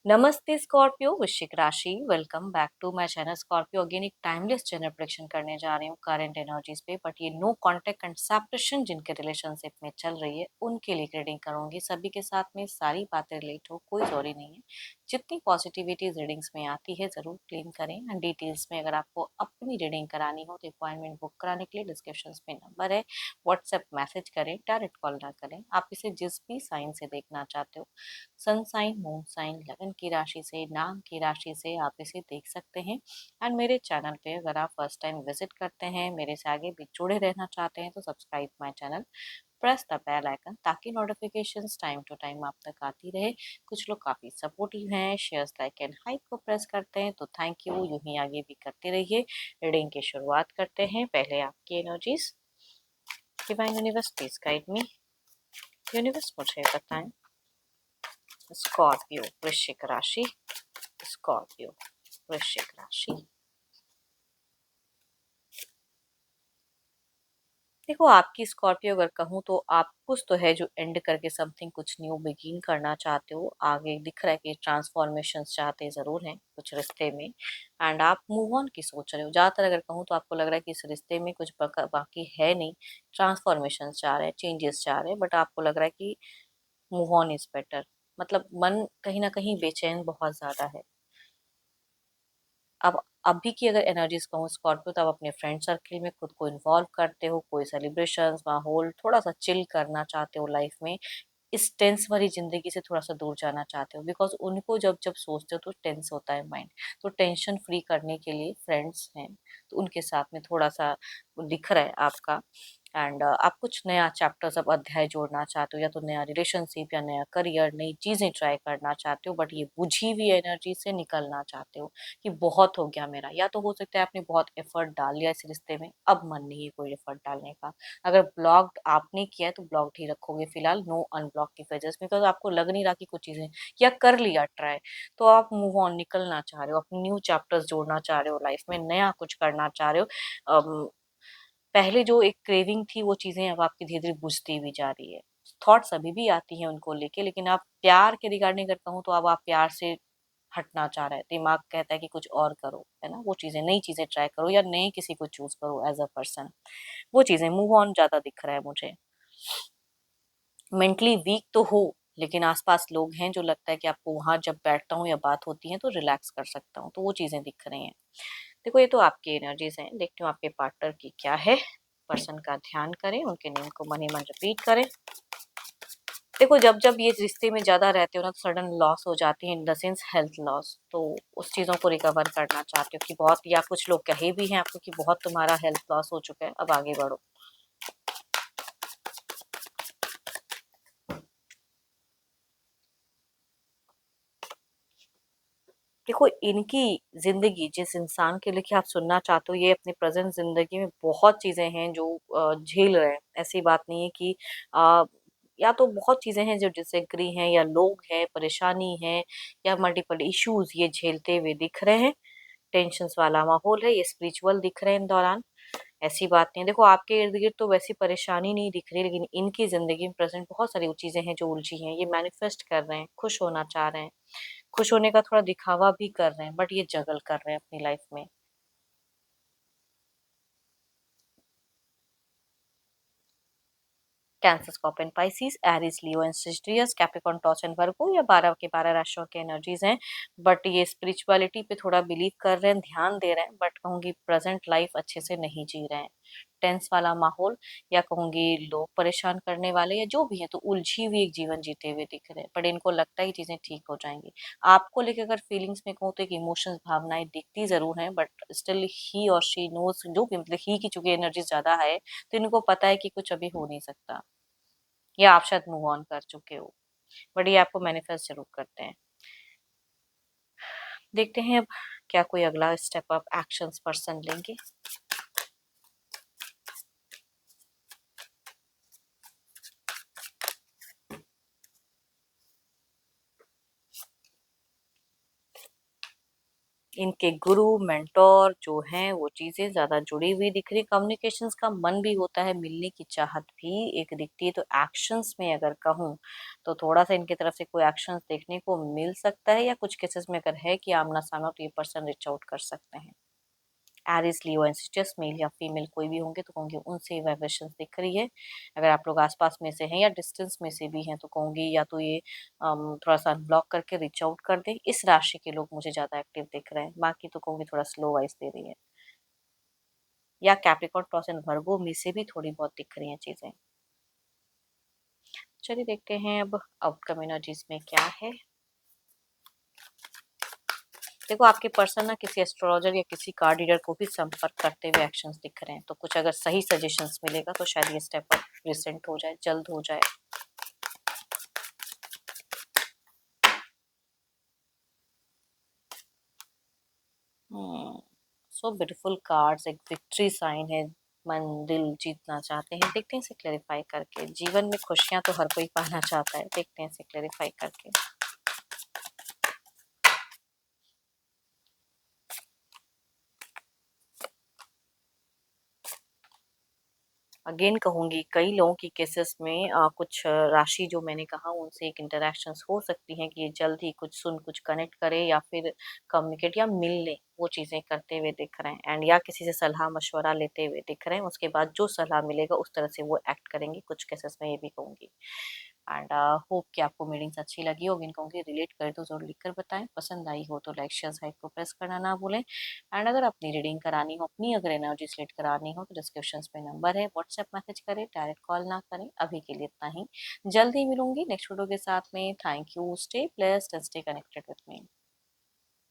नमस्ते स्कॉर्पियो वृश्चिक राशि। Welcome back to my channel Scorpio. Again एक टाइमलेस जनरल प्रेडिक्शन करने जा रही हूँ करंट एनर्जीज पे, बट ये नो कांटेक्ट एंड सेपरेशन जिनके रिलेशनशिप में चल रही है उनके लिए रीडिंग करूंगी। सभी के साथ में सारी बातें रिलेट हो, कोई जरूरी नहीं है। जितनी पॉजिटिविटी रीडिंग्स में आती है जरूर क्लेम करें। एंड डिटेल्स में अगर आपको अपनी रीडिंग करानी हो तो अपॉइंटमेंट बुक कराने के लिए डिस्क्रिप्शन में नंबर है, व्हाट्सएप मैसेज करें, डायरेक्ट कॉल ना करें। आप इसे जिस भी साइन से देखना चाहते हो, सन साइन, मून साइन, लगन की राशि से, नाम की राशि से आप इसे देख सकते हैं। एंड मेरे चैनल पे अगर आप फर्स्ट टाइम विजिट करते हैं, मेरे से आगे भी जुड़े रहना चाहते हैं तो subscribe my channel, press the bell icon ताकि नोटिफिकेशंस टाइम टू टाइम आप तक आती रहे। कुछ लोग काफी सपोर्टिव हैं, शेयर्स लाइक एंड हाइप को प्रेस करते हैं, तो थैंक यू। यूं ही आगे भी करते रहिए। रीडिंग की शुरुआत करते हैं। पहले आपकी energies. Divine universe please guide me. Universe मुझे बताएं। स्कॉर्पियो वृश्चिक राशि। स्कॉर्पियो वृश्चिक राशि। देखो, आपकी स्कॉर्पियो अगर कहूँ तो आप कुछ तो है जो एंड करके समथिंग कुछ न्यू बिगिन करना चाहते हो। आगे दिख रहा है कि ट्रांसफॉर्मेशन चाहते जरूर हैं कुछ रिश्ते में। एंड आप मूव ऑन की सोच रहे हो। ज्यादातर अगर कहूँ तो आपको लग रहा है कि इस रिश्ते में कुछ बाकी है नहीं। ट्रांसफॉर्मेशन चाह रहे हैं, चेंजेस चाह रहे हैं, बट आपको लग रहा है कि मूव ऑन इज बेटर। मतलब मन कहीं ना कहीं बेचैन बहुत ज्यादा है। अब अभी की अगर एनर्जीज कहूँ स्कॉर्पियो, तो आप अपने फ्रेंड सर्किल में खुद को इन्वॉल्व करते हो, कोई सेलिब्रेशंस माहौल थोड़ा सा चिल करना चाहते हो लाइफ में। इस टेंस वाली जिंदगी से थोड़ा सा दूर जाना चाहते हो, बिकॉज उनको जब जब सोचते हो तो टेंस होता है माइंड। तो टेंशन फ्री करने के लिए फ्रेंड्स हैं, तो उनके साथ में थोड़ा सा दिख रहा है आपका। एंड आप कुछ नया चैप्टर्स अब अध्याय जोड़ना चाहते हो, या तो नया रिलेशनशिप या नया करियर, नई चीजें ट्राई करना चाहते हो, बट ये बुझी हुई एनर्जी से निकलना चाहते हो कि बहुत हो गया मेरा। या तो हो सकता है आपने बहुत एफर्ट डाल लिया इस रिश्ते में, अब मन नहीं है कोई एफर्ट डालने का। अगर ब्लॉक्ड आपने किया है तो ब्लॉक्ड ही रखोगे फिलहाल, नो अनब्लॉक की वजह से, बिकॉज आपको लग नहीं रहा कि कुछ चीजें या कर लिया ट्राई। तो आप मूव ऑन निकलना चाह रहे हो, अपने न्यू चैप्टर्स जोड़ना चाह रहे हो, लाइफ में नया कुछ करना चाह रहे हो। पहले जो एक क्रेविंग थी वो चीजें अब आपकी धीरे धीरे बुझती हुई जा रही है। थॉट्स अभी भी आती हैं उनको लेके, लेकिन आप प्यार के रिगार्डिंग अगर कहूँ तो अब आप प्यार से हटना चाह रहे हैं। दिमाग कहता है कि कुछ और करो, है ना, वो चीजें, नई चीजें ट्राई करो या नए किसी को चूज करो एज अ पर्सन। वो चीजें मूव ऑन ज्यादा दिख रहा है मुझे। मेंटली वीक तो हो, लेकिन आसपास लोग हैं जो लगता है कि आपको वहां जब बैठता हूँ या बात होती है तो रिलैक्स कर सकता हूँ, तो वो चीजें दिख रही हैं। देखो, ये तो आपकी एनर्जीज हैं। देखती हूँ आपके पार्टनर की क्या है। पर्सन का ध्यान करें, उनके नेम को मन ही मन रिपीट करें। देखो, जब जब ये रिश्ते में ज्यादा रहते हो ना, तो सडन लॉस हो जाती है, in the sense health loss. तो उस चीजों को रिकवर करना चाहते हो कि बहुत, या कुछ लोग कहे भी हैं आपको कि बहुत तुम्हारा हेल्थ लॉस हो चुका है, अब आगे बढ़ो। देखो, इनकी जिंदगी जिस इंसान के लिए कि आप सुनना चाहते हो, ये अपनी प्रेजेंट जिंदगी में बहुत चीजें हैं जो झेल रहे हैं। ऐसी बात नहीं है कि अ, या तो बहुत चीजें हैं जो डिसएग्री हैं, या लोग हैं, परेशानी है, या मल्टीपल इश्यूज ये झेलते हुए दिख रहे हैं। टेंशन वाला माहौल है, ये स्पिरिचुअल दिख रहे हैं इन दौरान। ऐसी बात नहीं है। देखो, आपके इर्द गिर्द तो वैसी परेशानी नहीं दिख रही, लेकिन इनकी जिंदगी में प्रेजेंट बहुत सारी चीजें हैं जो उलझी हैं। ये मैनिफेस्ट कर रहे हैं, खुश होना चाह रहे हैं, खुश होने का थोड़ा दिखावा भी कर रहे हैं, बट ये जगल कर रहे हैं अपनी लाइफ में। Cancer, scorpion, Pisces, Aries, Leo and Sagittarius, Capricorn, torch and वर्गो, या 12 के 12 राशियों के एनर्जीज हैं। बट ये स्पिरिचुअलिटी पे थोड़ा बिलीव कर रहे हैं, ध्यान दे रहे हैं, बट कहूंगी प्रेजेंट लाइफ अच्छे से नहीं जी रहे हैं। टेंस वाला माहौल, या कहूंगी लोग परेशान करने वाले, या जो भी है, तो उलझी हुई एक जीवन जीते हुए दिख रहे हैं, बट इनको लगता है कि चीजें ठीक हो जाएंगी। आपको लेकर अगर फीलिंग्स में कहूँ तो एक इमोशंस, भावनाएं दिखती जरूर हैं, बट स्टिल ही और शी नोज, जो भी, मतलब ही की चूंकि एनर्जी ज्यादा है, तो इनको पता है कि कुछ अभी हो नहीं सकता, या आप शायद मूव ऑन कर चुके हो, बट ये आपको मैनिफेस्ट जरूर करते हैं। देखते हैं अब क्या कोई अगला स्टेप अप एक्शंस पर्सन लेंगे। इनके गुरु मेंटोर जो हैं वो चीजें ज्यादा जुड़ी हुई दिख रही। कम्युनिकेशंस का मन भी होता है, मिलने की चाहत भी एक दिखती है। तो एक्शंस में अगर कहूँ तो थोड़ा सा इनकी तरफ से कोई एक्शंस देखने को मिल सकता है, या कुछ केसेस में अगर है कि आमना सामना, तो ये पर्सन रिच आउट कर सकते हैं। एरिस, लियो, एंसिटस, मेल या फीमेल कोई भी होंगे तो कहूँगी उनसे वाइब्रेशंस दिख रही है। अगर आप लोग आसपास में से हैं या डिस्टेंस में से भी हैं तो कहूँगी या तो ये थोड़ा सा अनब्लॉक करके रीच आउट कर दें। इस राशि के लोग मुझे ज़्यादा एक्टिव दिख रहे हैं, बाकी तो कहूँगी थोड़ा स्लो वाइज दे रही है। या कैप्रिकॉर्न, टॉस एंड वर्गो में से भी थोड़ी बहुत दिख रही हैं चीज़ें। चलिए देखते हैं अब आउटकम एनर्जीज में क्या है। देखो आपके पर्सन ना किसी एस्ट्रोलॉजर या किसी कार्ड रीडर को भी संपर्क करते हुए एक्शंस दिख रहे हैं, तो कुछ अगर सही सजेशंस मिलेगा तो शायद ये स्टेप अप रिसेंट हो जाए, जल्द हो जाए। सो ब्यूटीफुल कार्ड्स, एक विक्ट्री साइन है। मन दिल जीतना चाहते हैं, देखते हैं इसे क्लेरिफाई करके। जीवन में खुशियां तो हर कोई पाना चाहता है, देखते हैं इसे क्लेरिफाई करके। अगेन कहूंगी कई लोगों की केसेस में कुछ राशि जो मैंने कहा उनसे एक इंटरेक्शंस हो सकती हैं कि ये जल्द ही कुछ सुन कुछ कनेक्ट करे या फिर कम्युनिकेट या मिल ले, वो चीज़ें करते हुए दिख रहे हैं। एंड या किसी से सलाह मशवरा लेते हुए दिख रहे हैं, उसके बाद जो सलाह मिलेगा उस तरह से वो एक्ट करेंगे कुछ केसेस में, ये भी कहूंगी। एंड होप कि आपको मीटिंग्स अच्छी लगी होगी। इनको कहूँगी रिलेट करे तो जरूर लिखकर बताएं, पसंद आई हो तो लाइक शेयर साइट को प्रेस करना ना भूलें। एंड अगर अपनी रीडिंग करानी हो, अपनी अगर एनर्जी सेलेक्ट करानी हो तो डिस्क्रिप्शन में नंबर है, व्हाट्सएप मैसेज करें, डायरेक्ट कॉल ना करें। अभी के लिए इतना ही, जल्दी मिलूंगी नेक्स्ट वीडियो के साथ में। Thank you, stay blessed and stay connected with me.